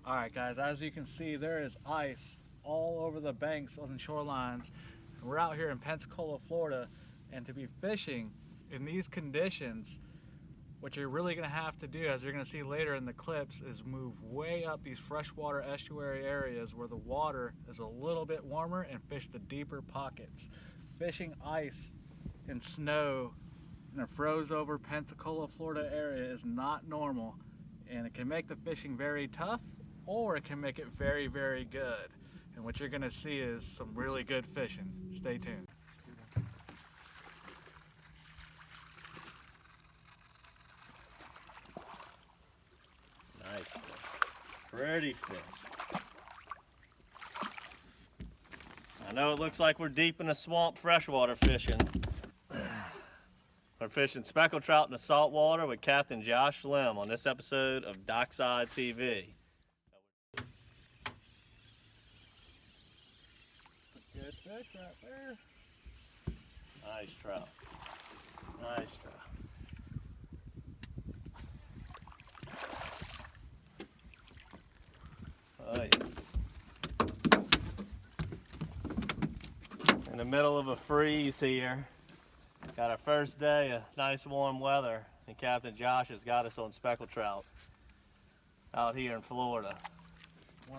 Alright guys, as you can see, there is ice all over the banks on the shorelines. We're out here in Pensacola, Florida, and to be fishing in these conditions, what you're really going to have to do, as you're going to see later in the clips, is move way up these freshwater estuary areas where the water is a little bit warmer and fish the deeper pockets. Fishing ice and snow in a froze over Pensacola, Florida area is not normal, and it can make the fishing very tough, or it can make it very, very good. And what you're going to see is some really good fishing. Stay tuned. Nice fish. Pretty fish. I know it looks like we're deep in the swamp freshwater fishing. We're fishing speckled trout in the saltwater with Captain Josh Lim on this episode of DockSide TV. Good fish right there. Nice trout. Nice trout. Oh yeah. In the middle of a freeze here. Got our first day of nice warm weather, and Captain Josh has got us on speckled trout out here in Florida.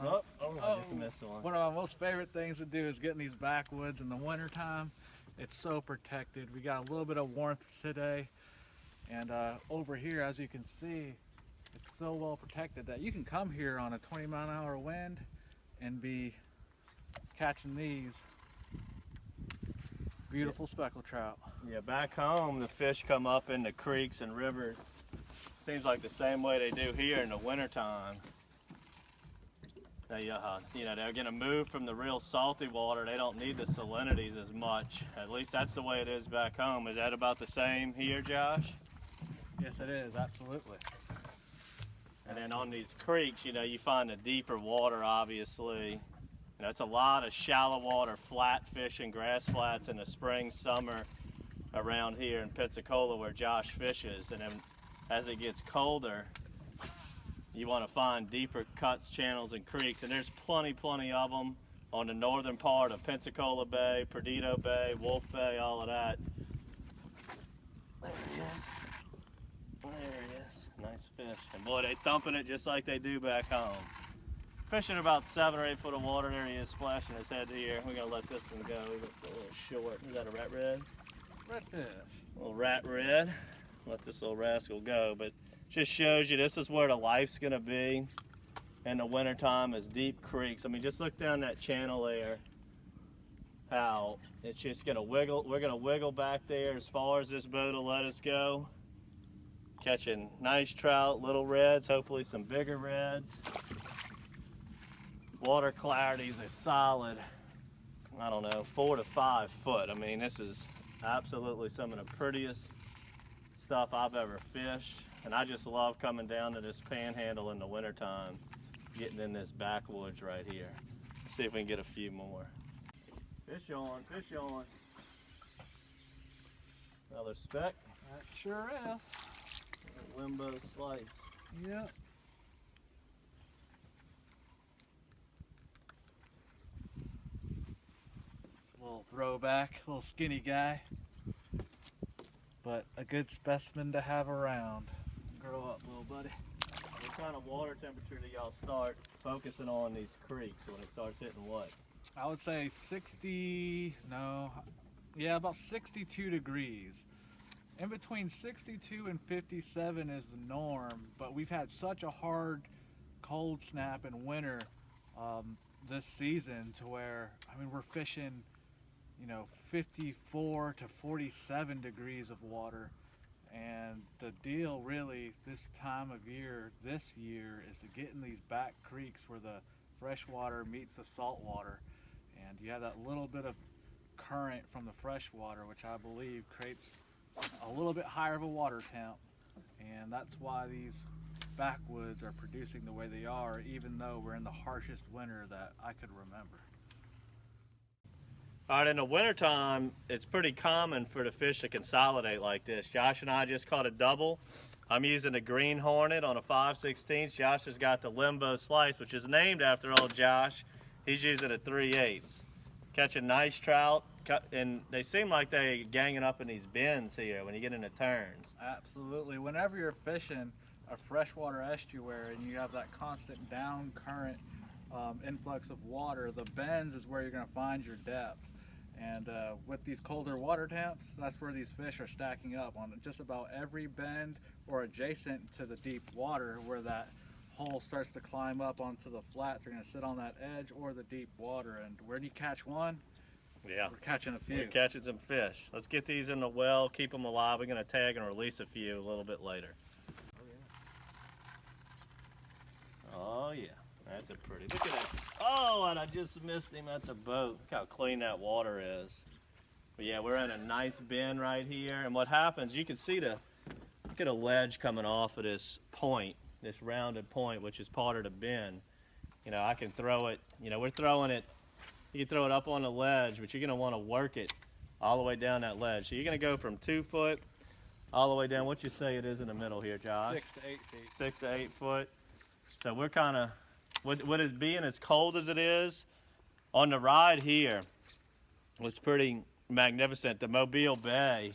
Just missed one. One of my most favorite things to do is get in these backwoods in the winter time. It's so protected. We got a little bit of warmth today, and over here, as you can see, it's so well protected that you can come here on a 20-mile-an-hour wind and be catching these beautiful speckled trout. Yeah, back home the fish come up in the creeks and rivers. Seems like the same way they do here in the wintertime. They, you know, they're gonna move from the real salty water. They don't need the salinities as much. At least that's the way it is back home. Is that about the same here, Josh? Yes, it is, absolutely. And then on these creeks, you know, you find the deeper water, obviously. You know, it's a lot of shallow water, flat fishing, grass flats in the spring, summer around here in Pensacola where Josh fishes. And then as it gets colder, you want to find deeper cuts, channels, and creeks. And there's plenty of them on the northern part of Pensacola Bay, Perdido Bay, Wolf Bay, all of that. There he is. There he is. Nice fish. And boy, they thumping it just like they do back home. Fishing about 7 or 8 foot of water. There he is, splashing his head here. We're gonna let this one go. He looks a little short. Is that a rat red? Redfish. A little rat red. Let this little rascal go. But just shows you this is where the life's gonna be in the wintertime, is deep creeks. I mean, just look down that channel there. How it's just gonna wiggle. We're gonna wiggle back there as far as this boat will let us go. Catching nice trout, little reds, hopefully some bigger reds. Water clarities are solid, I don't know, 4 to 5 foot. I mean, this is absolutely some of the prettiest stuff I've ever fished. And I just love coming down to this panhandle in the wintertime, getting in this backwoods right here. See if we can get a few more. Fish on, fish on. Another speck. That sure is. Limbo slice. Yep. Little throwback, little skinny guy, but a good specimen to have around. Grow up, little buddy. What kind of water temperature do y'all start focusing on these creeks when it starts hitting what? I would say 60, no, yeah, about 62 degrees. In between 62 and 57 is the norm, but we've had such a hard cold snap in winter this season to where, I mean, we're fishing, you know, 54 to 47 degrees of water. And the deal really this time of year, this year, is to get in these back creeks where the fresh water meets the salt water. And you have that little bit of current from the fresh water, which I believe creates a little bit higher of a water temp. And that's why these backwoods are producing the way they are, even though we're in the harshest winter that I could remember. All right, in the wintertime, it's pretty common for the fish to consolidate like this. Josh and I just caught a double. I'm using a green hornet on a 5/16. Josh has got the limbo slice, which is named after old Josh. He's using a 3/8. Catching nice trout, and they seem like they're ganging up in these bends here when you get into turns. Absolutely. Whenever you're fishing a freshwater estuary and you have that constant down current influx of water, the bends is where you're going to find your depth. And with these colder water temps, that's where these fish are stacking up on just about every bend or adjacent to the deep water where that hole starts to climb up onto the flat. They're going to sit on that edge or the deep water. And where do you catch one? Yeah, we're catching a few. We're catching some fish. Let's get these in the well, keep them alive. We're going to tag and release a few a little bit later. Oh yeah, that's a pretty, look at that. Oh, and I just missed him at the boat. Look how clean that water is. But yeah, we're in a nice bend right here. And what happens, you can see look at a ledge coming off of this point, this rounded point, which is part of the bend. You know, I can throw it, you know, we're throwing it, you can throw it up on the ledge, but you're gonna wanna work it all the way down that ledge. So you're gonna go from 2 foot all the way down. What you say it is in the middle here, Josh? 6 to 8 feet. 6 to 8 foot. So we're kind of, with it being as cold as it is, on the ride here was pretty magnificent. The Mobile Bay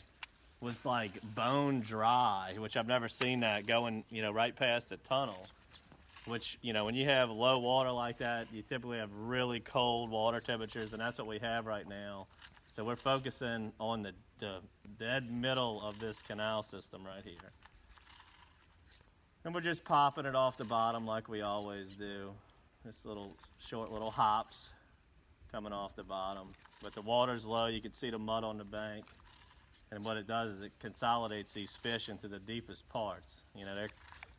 was like bone dry, which I've never seen that going, you know, right past the tunnel. Which, you know, when you have low water like that, you typically have really cold water temperatures, and that's what we have right now. So we're focusing on the dead middle of this canal system right here. And we're just popping it off the bottom like we always do. This short little hops coming off the bottom. But the water's low, you can see the mud on the bank. And what it does is it consolidates these fish into the deepest parts. You know,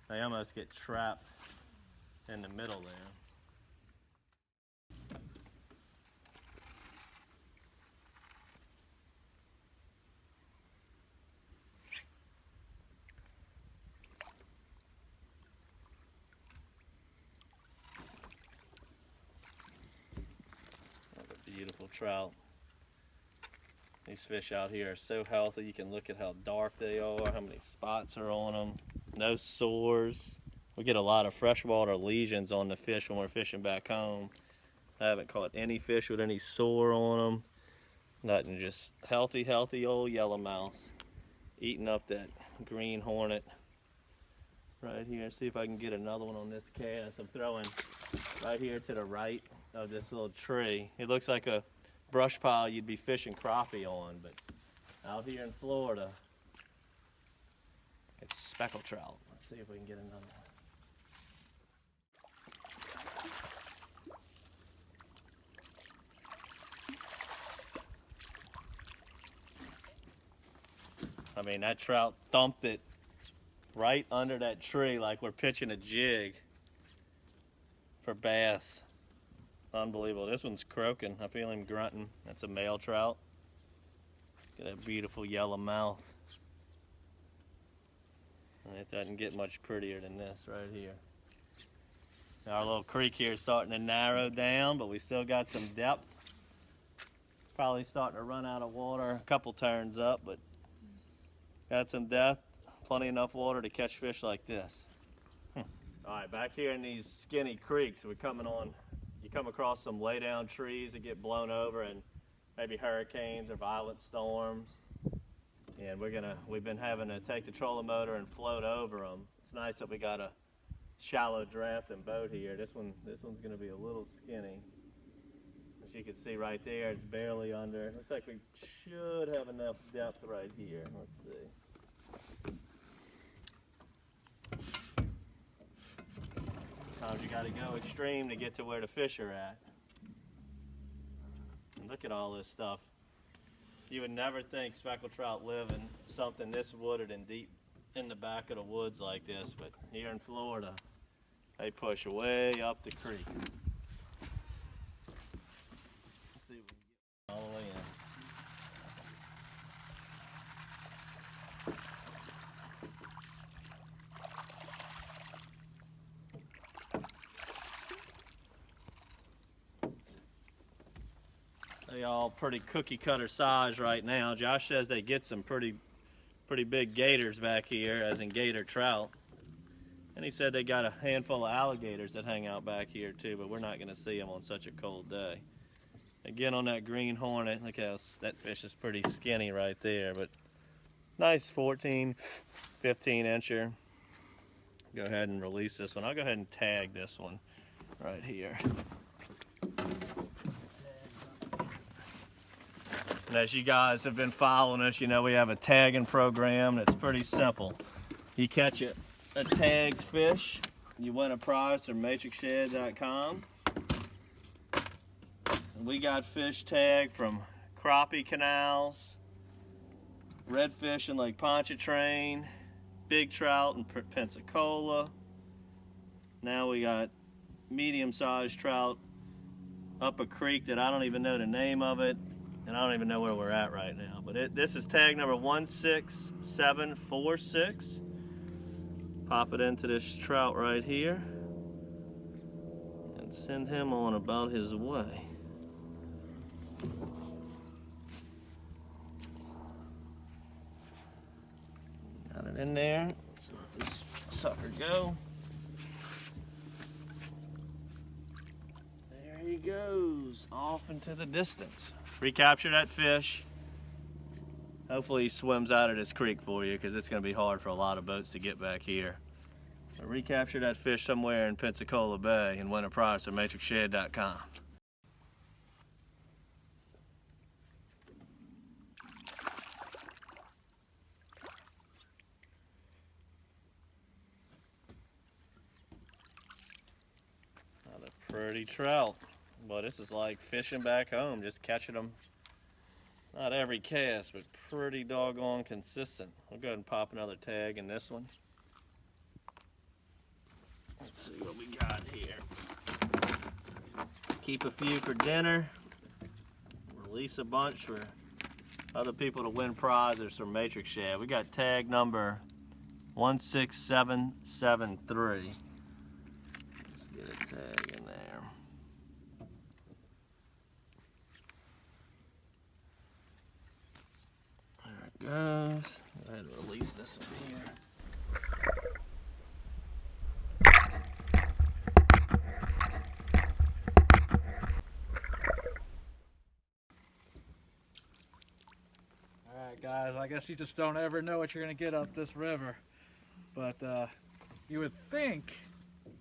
they almost get trapped in the middle there. Beautiful trout. These fish out here are so healthy. You can look at how dark they are, how many spots are on them. No sores. We get a lot of freshwater lesions on the fish when we're fishing back home. I haven't caught any fish with any sore on them. Nothing, just healthy old yellowmouth eating up that green hornet right here. See if I can get another one on this cast. I'm throwing right here to the right of this little tree. It looks like a brush pile you'd be fishing crappie on, but out here in Florida, it's speckled trout. Let's see if we can get another one. I mean, that trout thumped it right under that tree like we're pitching a jig for bass. Unbelievable. This one's croaking. I feel him grunting. That's a male trout. Look at that beautiful yellow mouth. And it doesn't get much prettier than this right here. Now our little creek here is starting to narrow down, but we still got some depth. Probably starting to run out of water a couple turns up, but got some depth. Plenty enough water to catch fish like this. All right, back here in these skinny creeks, we're coming on. You come across some lay down trees that get blown over and maybe hurricanes or violent storms. And we've been having to take the trolling motor and float over them. It's nice that we got a shallow drafting boat here. This one's gonna be a little skinny. As you can see right there, it's barely under. Looks like we should have enough depth right here. Let's see. Sometimes you gotta go extreme to get to where the fish are at. And look at all this stuff. You would never think speckled trout live in something this wooded and deep in the back of the woods like this, but here in Florida, they push way up the creek. Let's see if we can get all the way in. They all pretty cookie cutter size right now. Josh says they get some pretty big gators back here, as in gator trout. And he said they got a handful of alligators that hang out back here too, but we're not gonna see them on such a cold day. Again, on that green hornet, look how that fish is pretty skinny right there, but nice 14, 15 incher. Go ahead and release this one. I'll go ahead and tag this one right here. And as you guys have been following us, you know we have a tagging program that's pretty simple. You catch a tagged fish, you win a prize from matrixshad.com. We got fish tagged from crappie canals, redfish in Lake Pontchartrain, big trout in Pensacola. Now we got medium-sized trout up a creek that I don't even know the name of it. And I don't even know where we're at right now. But this is tag number 16746. Pop it into this trout right here. And send him on about his way. Got it in there. Let's let this sucker go. There he goes, off into the distance. Recapture that fish. Hopefully he swims out of this creek for you, because it's going to be hard for a lot of boats to get back here. So recapture that fish somewhere in Pensacola Bay and win a prize from matrixshad.com. Not a pretty trout. But this is like fishing back home, just catching them, not every cast, but pretty doggone consistent. I'll go ahead and pop another tag in this one. Let's see what we got here. Keep a few for dinner. Release a bunch for other people to win prizes from Matrix Shad. We got tag number 16773. Let's get a tag in there. Goes. Go ahead and release this one here. Alright guys, I guess you just don't ever know what you're going to get up this river. But you would think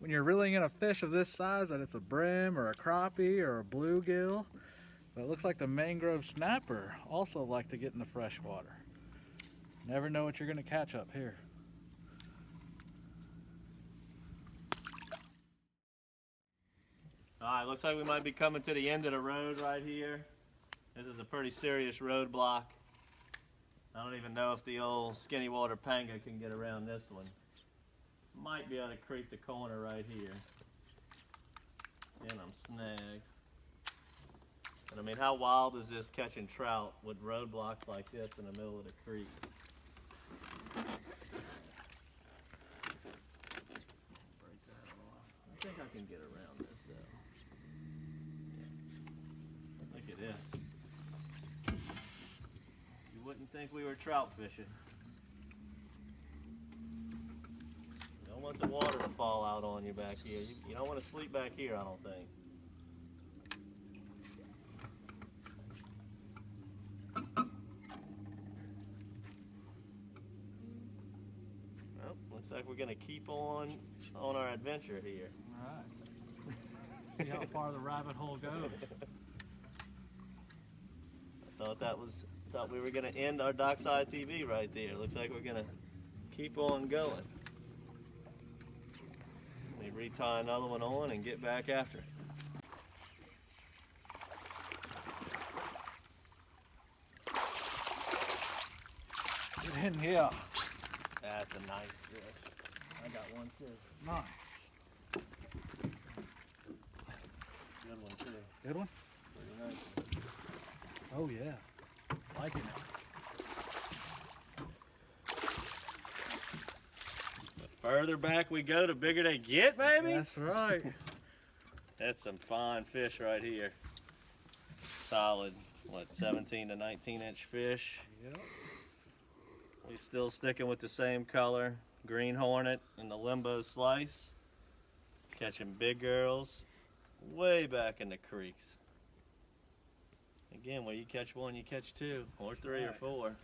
when you're reeling in a fish of this size that it's a brim or a crappie or a bluegill. But it looks like the mangrove snapper also like to get in the fresh water. Never know what you're going to catch up here. Alright, looks like we might be coming to the end of the road right here. This is a pretty serious roadblock. I don't even know if the old skinny water panga can get around this one. Might be able to creep the corner right here. And I'm snagged. And I mean, how wild is this catching trout with roadblocks like this in the middle of the creek? Break that off. I think I can get around this though. Yeah. Look at this. You wouldn't think we were trout fishing. You don't want the water to fall out on you back here. You don't want to sleep back here, I don't think. Looks like we're gonna keep on our adventure here. All right. See how far the rabbit hole goes. I thought we were gonna end our DockSide TV right there. Looks like we're gonna keep on going. Let me retie another one on and get back after it. Get in here. That's a nice fish. I got one too. Nice. Good one too. Good one? Pretty nice. Oh yeah. Liking it. The further back we go, the bigger they get, maybe? That's right. That's some fine fish right here. Solid, what, 17 to 19 inch fish. Yep. He's still sticking with the same color, green hornet and the limbo slice. Catching big girls way back in the creeks. Again, where you catch one, you catch two, or three or four.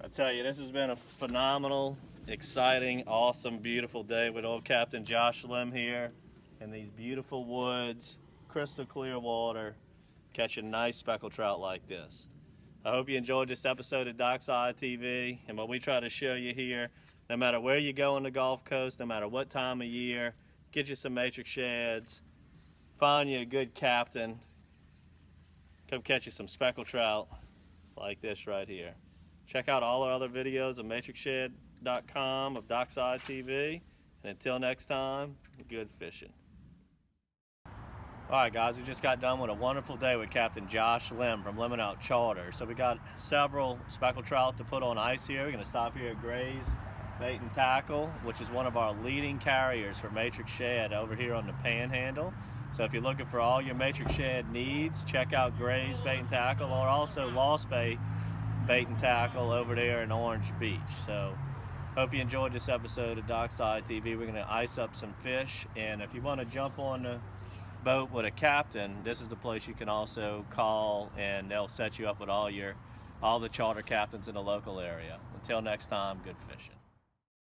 I tell you, this has been a phenomenal, exciting, awesome, beautiful day with old Captain Josh Lim here in these beautiful woods, crystal clear water, catching nice speckled trout like this. I hope you enjoyed this episode of DockSide TV, and what we try to show you here, no matter where you go on the Gulf Coast, no matter what time of year, get you some matrix shads, find you a good captain, come catch you some speckled trout like this right here. Check out all our other videos at matrixshad.com of DockSide TV. And until next time, good fishing. All right, guys, we just got done with a wonderful day with Captain Josh Lim from Lemon Out Charter. So we got several speckled trout to put on ice here. We're going to stop here at Gray's Bait and Tackle, which is one of our leading carriers for matrix shad over here on the Panhandle. So if you're looking for all your matrix shad needs, check out Gray's Bait and Tackle, or also Lost Bait and Tackle over there in Orange Beach. So hope you enjoyed this episode of DockSide TV. We're going to ice up some fish, and if you want to jump on the boat with a captain, this is the place you can also call, and they'll set you up with all the charter captains in the local area. Until next time, good fishing.